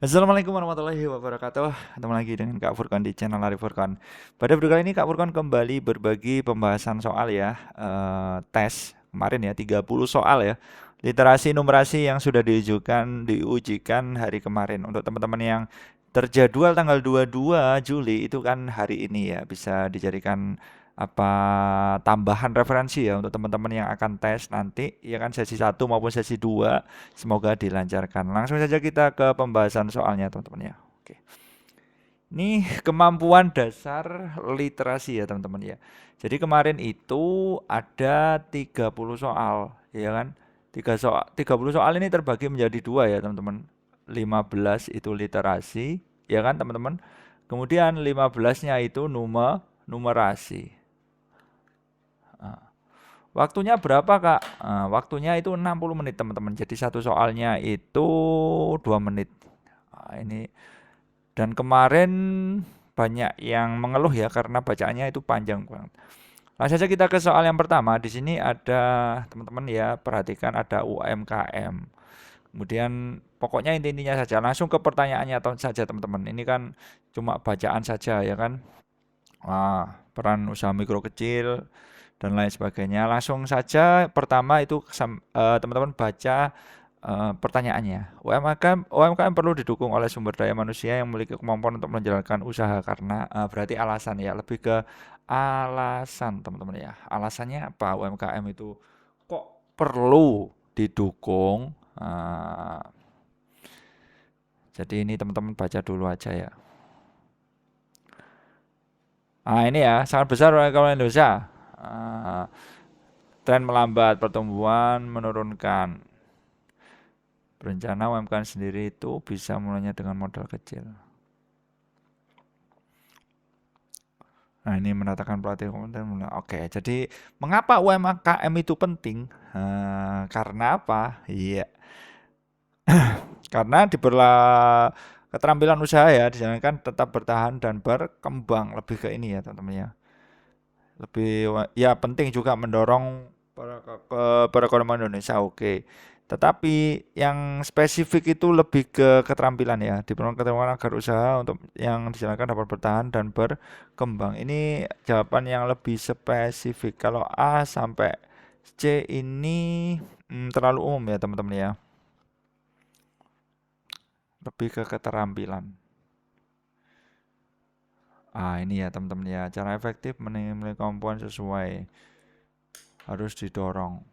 Assalamualaikum warahmatullahi wabarakatuh. Ketemu lagi dengan Kak Furkon di channel Lari Furkon. Pada video kali ini Kak Furkon kembali berbagi pembahasan soal ya, tes kemarin ya 30 soal ya. Literasi numerasi yang sudah diujikan hari kemarin. Untuk teman-teman yang terjadwal tanggal 22 Juli itu kan hari ini ya, bisa dijadikan apa tambahan referensi ya untuk teman-teman yang akan tes nanti ya kan sesi 1 maupun sesi 2. Semoga dilancarkan. Langsung saja kita ke pembahasan soalnya teman-teman ya. Oke. Ini kemampuan dasar literasi ya teman-teman ya. Jadi kemarin itu ada 30 soal, ya kan? 30 soal ini terbagi menjadi dua ya teman-teman. 15 itu literasi, ya kan teman-teman? Kemudian 15-nya itu numerasi. Waktunya berapa Kak? Waktunya itu 60 menit teman-teman. Jadi satu soalnya itu 2 menit. Ini dan kemarin banyak yang mengeluh ya karena bacaannya itu panjang banget. Langsung saja kita ke soal yang pertama. Di sini ada teman-teman ya, perhatikan ada UMKM. Kemudian pokoknya intinya saja langsung ke pertanyaannya saja teman-teman. Ini kan cuma bacaan saja ya kan. Peran usaha mikro kecil dan lain sebagainya. Langsung saja pertama itu teman-teman baca pertanyaannya. UMKM perlu didukung oleh sumber daya manusia yang memiliki kemampuan untuk menjalankan usaha karena berarti alasan ya, lebih ke alasan teman-teman ya. Alasannya apa? UMKM itu kok perlu didukung? Jadi ini teman-teman baca dulu aja ya. Ini ya, sangat besar kalau Indonesia. Ah, Tren melambat, pertumbuhan menurunkan. Berencana UMKM sendiri itu bisa mulainya dengan modal kecil. Nah, ini mendatangkan pelatih komputer. Oke, jadi mengapa UMKM itu penting? Karena apa? Iya, karena keterampilan usaha ya dijalankan tetap bertahan dan berkembang, lebih ke ini ya teman-teman ya. Ya penting juga mendorong perekonomian Indonesia, oke. Tetapi yang spesifik itu lebih ke keterampilan ya, diperlukan keterampilan agar usaha untuk yang dijalankan dapat bertahan dan berkembang. Ini jawaban yang lebih spesifik. Kalau A sampai C ini terlalu umum ya teman-teman ya, lebih ke keterampilan. Ini ya teman-teman ya, cara efektif menilai kemampuan sesuai harus didorong.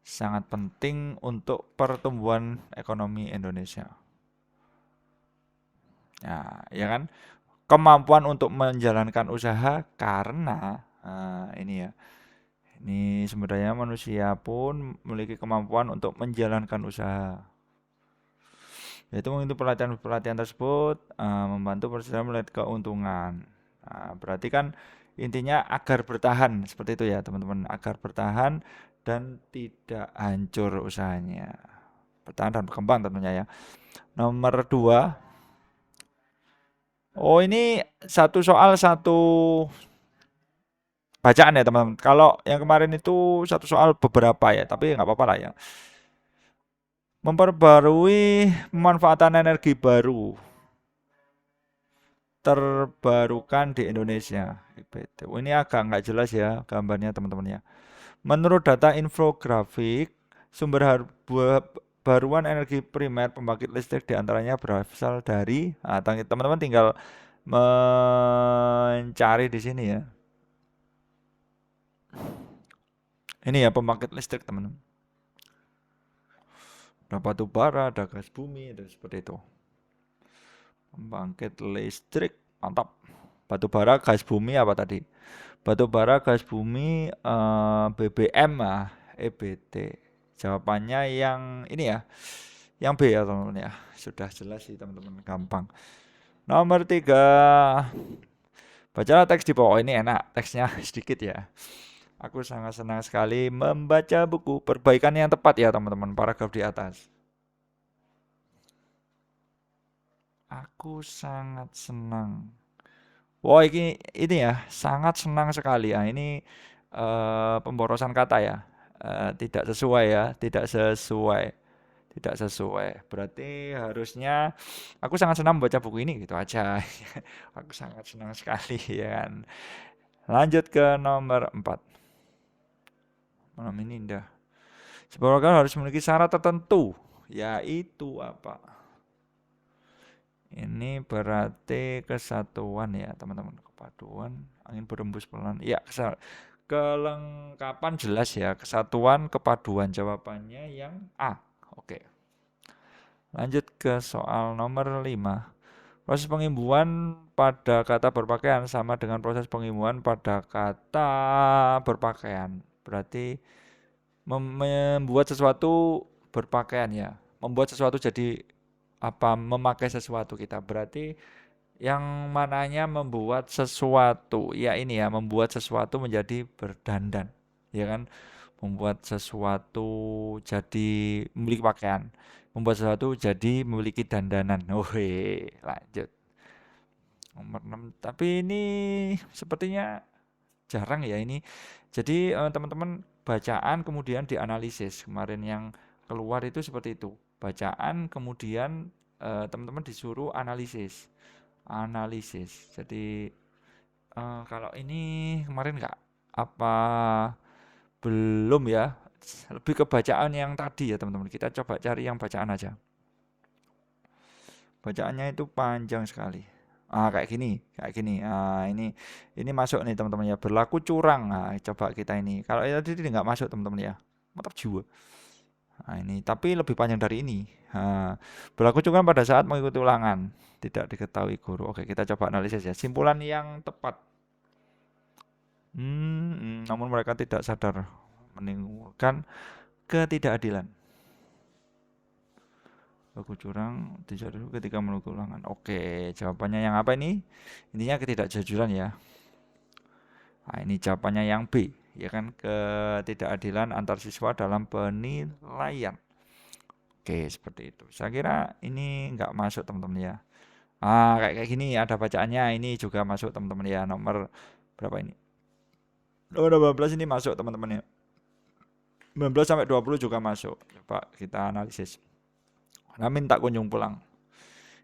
Sangat penting untuk pertumbuhan ekonomi Indonesia. Nah, ya kan? Kemampuan untuk menjalankan usaha karena ini ya. Ini sumber daya manusia pun memiliki kemampuan untuk menjalankan usaha. Yaitu mengikuti pelatihan-pelatihan tersebut membantu perusahaan melihat keuntungan. Berarti kan intinya agar bertahan seperti itu ya teman-teman, agar bertahan dan tidak hancur usahanya. Bertahan dan berkembang tentunya ya. Nomor dua, oh ini satu soal satu bacaan ya teman-teman. Kalau yang kemarin itu satu soal beberapa ya, tapi nggak apa-apa lah ya. Memperbarui pemanfaatan energi baru terbarukan di Indonesia. EBT. Ini agak nggak jelas ya gambarnya teman-teman ya. Menurut data infografik, baruan energi primer pembangkit listrik diantaranya berasal dari, teman-teman tinggal mencari di sini ya. Ini ya pembangkit listrik teman-teman. Ada batu bara, ada gas bumi, dan seperti itu. Pembangkit listrik, mantap. Batu bara, gas bumi apa tadi? Batu bara, gas bumi, BBM EBT. Jawabannya yang ini ya, yang B ya teman-teman ya. Sudah jelas sih teman-teman, gampang. Nomor 3, bacalah teks di bawah. Ini enak, teksnya sedikit ya. Aku sangat senang sekali membaca buku Perbaikan yang Tepat ya teman-teman, paragraf di atas. Aku sangat senang. Wah, ini ya, sangat senang sekali ya. Ini pemborosan kata ya. Tidak sesuai ya, tidak sesuai. tidak sesuai. Berarti harusnya aku sangat senang membaca buku ini gitu aja. Aku sangat senang sekali ya kan. Lanjut ke nomor 4. Malam ini indah. Sebuah program harus memiliki syarat tertentu. Yaitu apa? Ini berarti kesatuan ya teman-teman. Kepaduan, angin berembus pelan. Ya, kelengkapan jelas ya. Kesatuan, kepaduan. Jawabannya yang A. Oke. Lanjut ke soal nomor 5. Proses pengimbuhan pada kata berpakaian sama dengan proses pengimbuhan pada kata berpakaian. Berarti membuat sesuatu berpakaian ya. Membuat sesuatu jadi apa? Memakai sesuatu kita. Berarti yang mananya membuat sesuatu. Ya ini ya, membuat sesuatu menjadi berdandan. Ya kan? Membuat sesuatu jadi memiliki pakaian. Membuat sesuatu jadi memiliki dandanan. Oke, lanjut. Nomor 6. Tapi ini sepertinya jarang ya ini. Jadi teman-teman bacaan kemudian dianalisis. Kemarin yang keluar itu seperti itu. Bacaan kemudian teman-teman disuruh analisis. Analisis. Jadi kalau ini kemarin nggak apa belum ya. Lebih ke bacaan yang tadi ya teman-teman. Kita coba cari yang bacaan aja. Bacaannya itu panjang sekali. Kayak gini, kayak gini. Ini masuk nih teman-teman ya. Berlaku curang. Nah, coba kita ini. Kalau tadi ini nggak masuk teman-teman ya. Mantap jiwa. Nah, ini tapi lebih panjang dari ini. Berlaku curang pada saat mengikuti ulangan. Tidak diketahui guru. Oke, kita coba analisis ya. Simpulan yang tepat. Namun mereka tidak sadar menimbulkan ketidakadilan. Aku curang dijatuhi ketika melakukan ulangan. Oke, jawabannya yang apa ini? Intinya ketidakjujuran ya. Nah, ini jawabannya yang B, ya kan? Ketidakadilan antar siswa dalam penilaian. Oke, seperti itu. Saya kira ini nggak masuk teman-teman ya. Kayak gini ada bacaannya. Ini juga masuk teman-teman ya. Nomor berapa ini? Nomor 12 ini masuk teman-teman ya. 19 sampai 20 juga masuk. Coba kita analisis. Ramin tak kunjung pulang.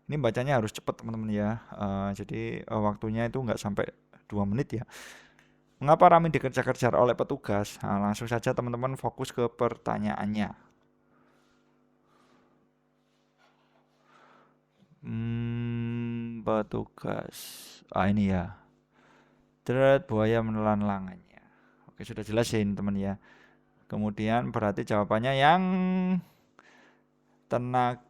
Ini bacanya harus cepat teman-teman ya. Jadi waktunya itu nggak sampai 2 menit ya. Mengapa Ramin dikejar-kejar oleh petugas? Langsung saja teman-teman fokus ke pertanyaannya. Petugas. Ini ya. Deret buaya menelan lengannya. Oke, sudah jelas ya ini teman ya. Kemudian berarti jawabannya yang tenaga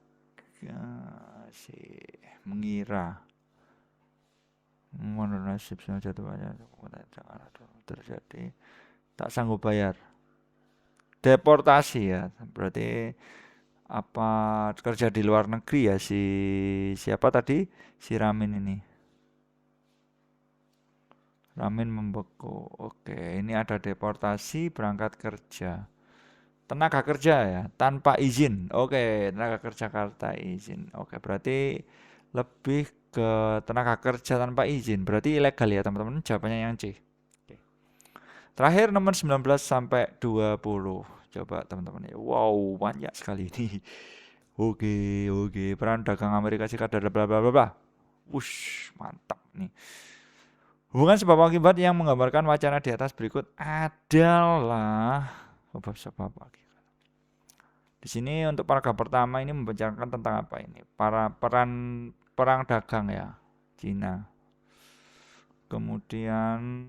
mengira. Menurut nasib jatuh banyak terjadi tak sanggup bayar. Deportasi ya. Berarti apa kerja di luar negeri ya si siapa tadi? Si Ramin ini. Ramin membeku. Oke, ini ada deportasi berangkat kerja. Tenaga kerja ya, tanpa izin. Oke, tenaga kerja tanpa izin. Oke, berarti lebih ke tenaga kerja tanpa izin. Berarti ilegal ya, teman-teman. Jawabannya yang C. Oke. Terakhir nomor 19 sampai 20. Coba teman-teman ya. Wow, banyak sekali ini. Oke, oke. Peran dagang Amerika Serikat dan bla bla bla bla. Wush, mantap nih. Hubungan sebab akibat yang menggambarkan wacana di atas berikut adalah sebab akibat. Di sini untuk paragraf pertama ini membicarakan tentang apa ini? Perang dagang ya, Cina. Kemudian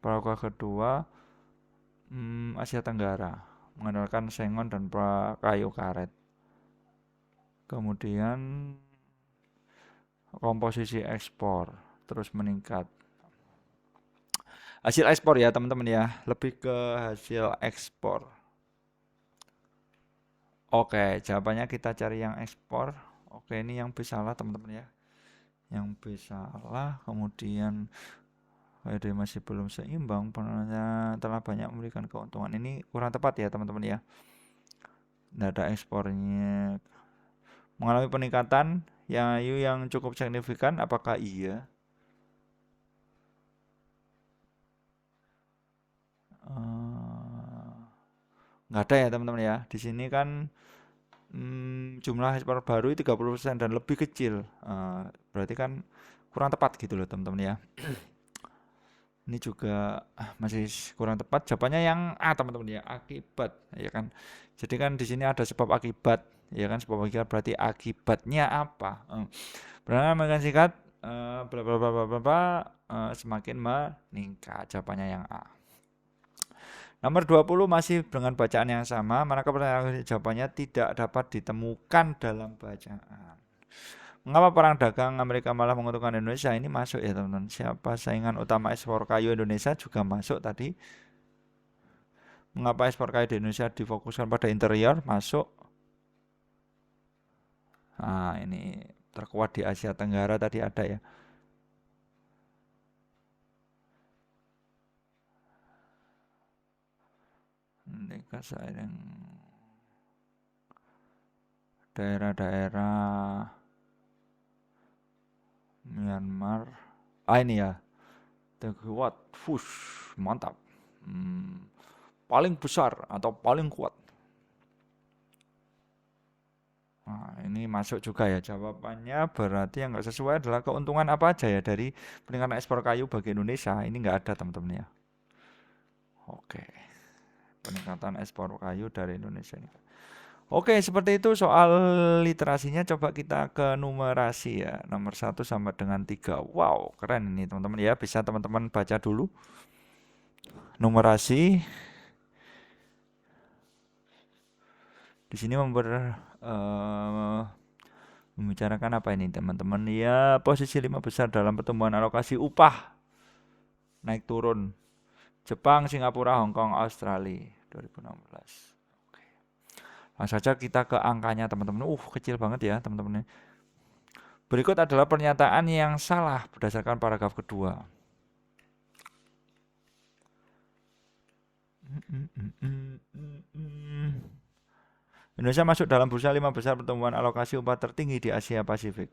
paragraf kedua Asia Tenggara mengandalkan sengon dan kayu karet. Kemudian komposisi ekspor terus meningkat. Hasil ekspor ya teman-teman ya, lebih ke hasil ekspor. Oke, jawabannya kita cari yang ekspor. Oke, ini yang B salah teman-teman ya. Yang B salah, kemudian WD masih belum seimbang, penanganannya telah banyak memberikan keuntungan. Ini kurang tepat ya teman-teman ya. Tidak ada ekspornya. Mengalami peningkatan yang cukup signifikan, apakah iya? Nggak ada ya teman-teman ya. Di sini kan jumlah ekspor baru 30% dan lebih kecil. Berarti kan kurang tepat gitu loh teman-teman ya. Ini juga masih kurang tepat. Jawabannya yang A teman-teman ya, akibat ya kan. Jadi kan di sini ada sebab akibat ya kan, sebab akibat berarti akibatnya apa? Berdasarkan Amerika Serikat bla bla bla bla bla bla, semakin meningkat. Jawabannya yang A. Nomor 20 masih dengan bacaan yang sama, manakah pertanyaan jawabannya tidak dapat ditemukan dalam bacaan. Mengapa perang dagang Amerika malah menguntungkan Indonesia? Ini masuk ya teman-teman. Siapa saingan utama ekspor kayu Indonesia juga masuk tadi. Mengapa ekspor kayu di Indonesia difokuskan pada interior? Masuk. Nah ini terkuat di Asia Tenggara tadi ada ya. Mereka sayang daerah-daerah Myanmar. Ini ya. Kuat. Fush, mantap. Paling besar atau paling kuat. Nah, ini masuk juga ya jawabannya. Berarti yang nggak sesuai adalah keuntungan apa aja ya dari peningkatan ekspor kayu bagi Indonesia. Ini nggak ada teman-teman ya. Oke, peningkatan ekspor kayu dari Indonesia ini. Oke, seperti itu soal literasinya. Coba kita ke numerasi ya. Nomor 1 sama dengan 3. Wow, keren ini teman-teman ya. Bisa teman-teman baca dulu. Numerasi. Di sini membicarakan apa ini teman-teman ya, posisi 5 besar dalam pertumbuhan alokasi upah naik turun Jepang, Singapura, Hong Kong, Australia 2016. Oke. Langsung saja kita ke angkanya teman-teman. Kecil banget ya teman-teman. Berikut adalah pernyataan yang salah berdasarkan paragraf kedua. Indonesia masuk dalam bursa 5 besar pertumbuhan alokasi upah tertinggi di Asia Pasifik.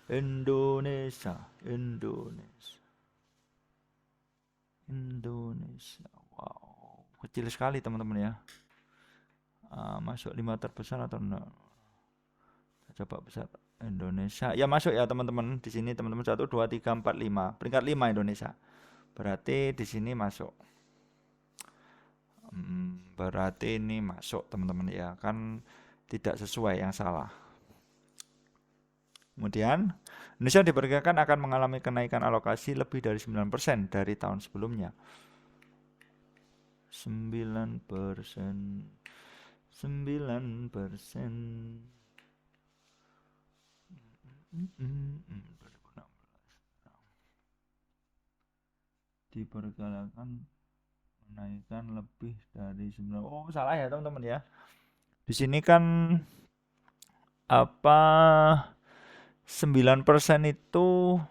Indonesia. Wow, kecil sekali teman-teman ya. Masuk 5 terbesar atau enggak? Coba besar Indonesia. Ya masuk ya teman-teman. Di sini teman-teman 1 2 3 4 5. Peringkat 5 Indonesia. Berarti di sini masuk. Berarti ini masuk teman-teman ya. Kan tidak sesuai, yang salah. Kemudian Indonesia diperkirakan akan mengalami kenaikan alokasi lebih dari 9% dari tahun sebelumnya. 9%. Diperkirakan menaikkan lebih dari 9. Salah ya teman-teman ya. Di sini kan apa 9% itu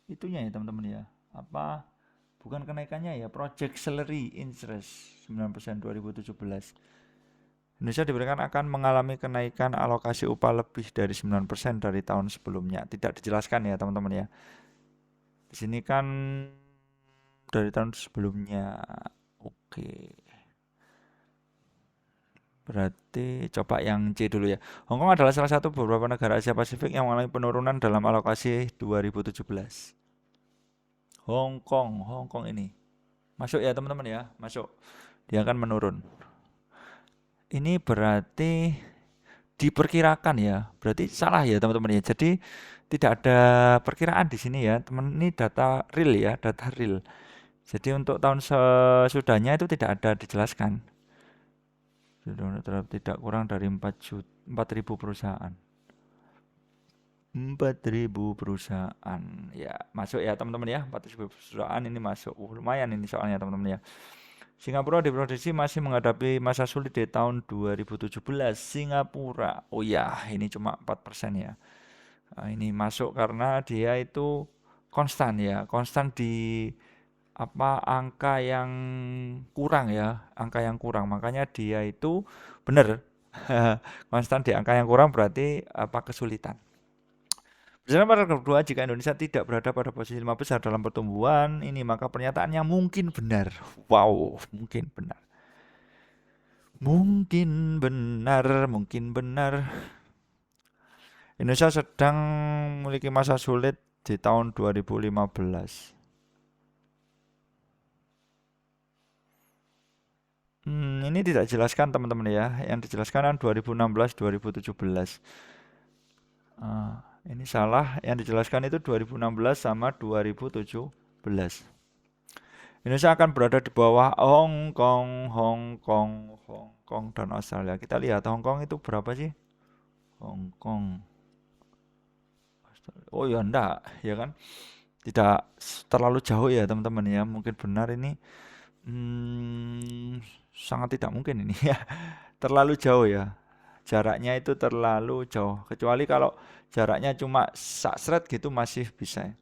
itunya ya teman-teman ya. Apa bukan kenaikannya ya, project salary interest 9% 2017. Indonesia diberikan akan mengalami kenaikan alokasi upah lebih dari 9% dari tahun sebelumnya. Tidak dijelaskan ya teman-teman ya. Di sini kan dari tahun sebelumnya. Oke. Berarti coba yang C dulu ya. Hong Kong adalah salah satu beberapa negara Asia Pasifik yang mengalami penurunan dalam alokasi 2017. Hong Kong ini. Masuk ya teman-teman ya, masuk. Dia akan menurun. Ini berarti diperkirakan ya. Berarti salah ya teman-teman ya. Jadi tidak ada perkiraan di sini ya, teman. Ini data real ya, data real. Jadi untuk tahun sesudahnya itu tidak ada dijelaskan. Tidak kurang dari 4.000 perusahaan. 4.000 perusahaan. Ya, masuk ya teman-teman ya. 4.000 perusahaan ini masuk. Lumayan ini soalnya teman-teman ya. Singapura diprediksi masih menghadapi masa sulit di tahun 2017. Singapura. Oh ya, ini cuma 4% ya. Ini masuk karena dia itu konstan ya. Konstan di angka yang kurang ya, angka yang kurang. Makanya dia itu benar konstan di angka yang kurang, berarti kesulitan. Berdasarkan paragraf kedua, jika Indonesia tidak berada pada posisi 5 besar dalam pertumbuhan ini, maka pernyataannya mungkin benar. Wow, mungkin benar. Mungkin benar, mungkin benar. Indonesia sedang memiliki masa sulit di tahun 2015. Ini tidak jelaskan teman-teman ya. Yang dijelaskan kan 2016, 2017. Ini salah. Yang dijelaskan itu 2016 sama 2017. Indonesia akan berada di bawah Hong Kong, Hong Kong, Hong Kong dan Australia. Kita lihat Hong Kong itu berapa sih? Hong Kong. Oh ya enggak, ya kan? Tidak terlalu jauh ya teman-teman ya. Mungkin benar ini. Sangat tidak mungkin ini ya. Terlalu jauh ya. Jaraknya itu terlalu jauh. Kecuali kalau jaraknya cuma seret gitu masih bisa ya.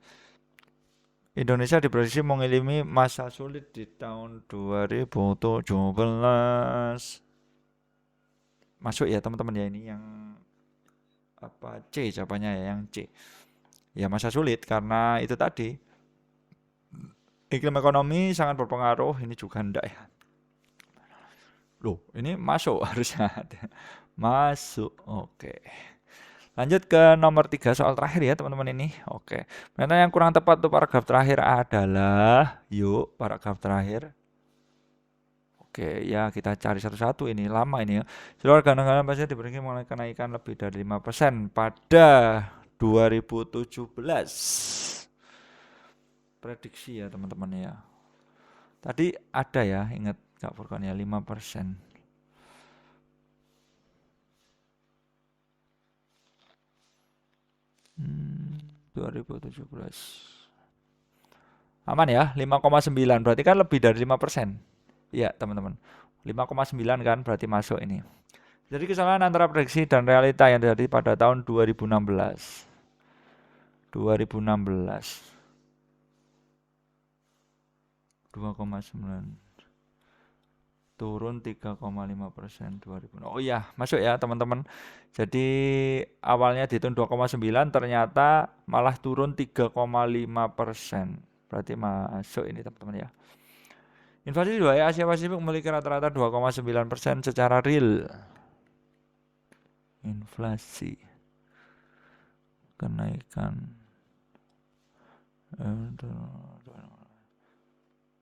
Indonesia diprediksi mengalami masa sulit di tahun 2017. Masuk ya teman-teman ya, ini yang apa C jawabannya ya, yang C. Ya masa sulit karena itu tadi iklim ekonomi sangat berpengaruh. Ini juga enggak ya. Loh, ini masuk harusnya. Masuk. Oke. Lanjut ke nomor 3 soal terakhir ya teman-teman ini. Oke. Ternyata yang kurang tepat untuk paragraf terakhir adalah, yuk paragraf terakhir. Oke, ya kita cari satu-satu, ini lama ini ya. Seluruh warga negara pasti diberi mulai kenaikan lebih dari 5% pada 2017. Prediksi ya teman-teman ya. Tadi ada ya, ingat Kak Furkan ya, 5%. 2017. Aman ya, 5,9 berarti kan lebih dari 5%. Iya, teman-teman. 5,9 kan berarti masuk ini. Jadi kesalahan antara prediksi dan realita yang terjadi pada tahun 2016. 2016. 2,9. Turun 3,5% 2000. Oh iya, masuk ya teman-teman. Jadi awalnya dihitung 2,9 ternyata malah turun 3,5%. Berarti masuk ini teman-teman ya. Inflasi di wilayah Asia Pasifik memiliki rata-rata 2,9% secara real. Inflasi kenaikan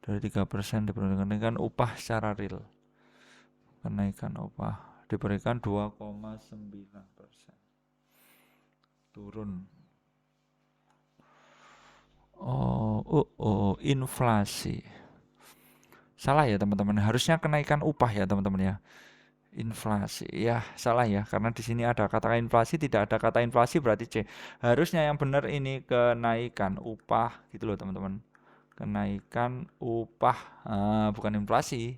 dari 3% diberikan upah secara real. Kenaikan upah diberikan 2,9%. Turun. Inflasi. Salah ya teman-teman. Harusnya kenaikan upah ya teman-teman ya. Inflasi. Ya, salah ya. Karena di sini ada kata inflasi, tidak ada kata inflasi berarti C. Harusnya yang benar ini kenaikan upah gitu loh teman-teman. Kenaikan upah, bukan inflasi.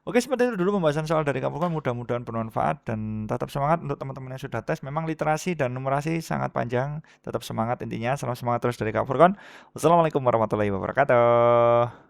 Oke, seperti itu dulu pembahasan soal dari Kak Furkan. Mudah-mudahan bermanfaat dan tetap semangat untuk teman-teman yang sudah tes. Memang literasi dan numerasi sangat panjang. Tetap semangat intinya. Salam semangat terus dari Kak Furkan. Wassalamualaikum warahmatullahi wabarakatuh.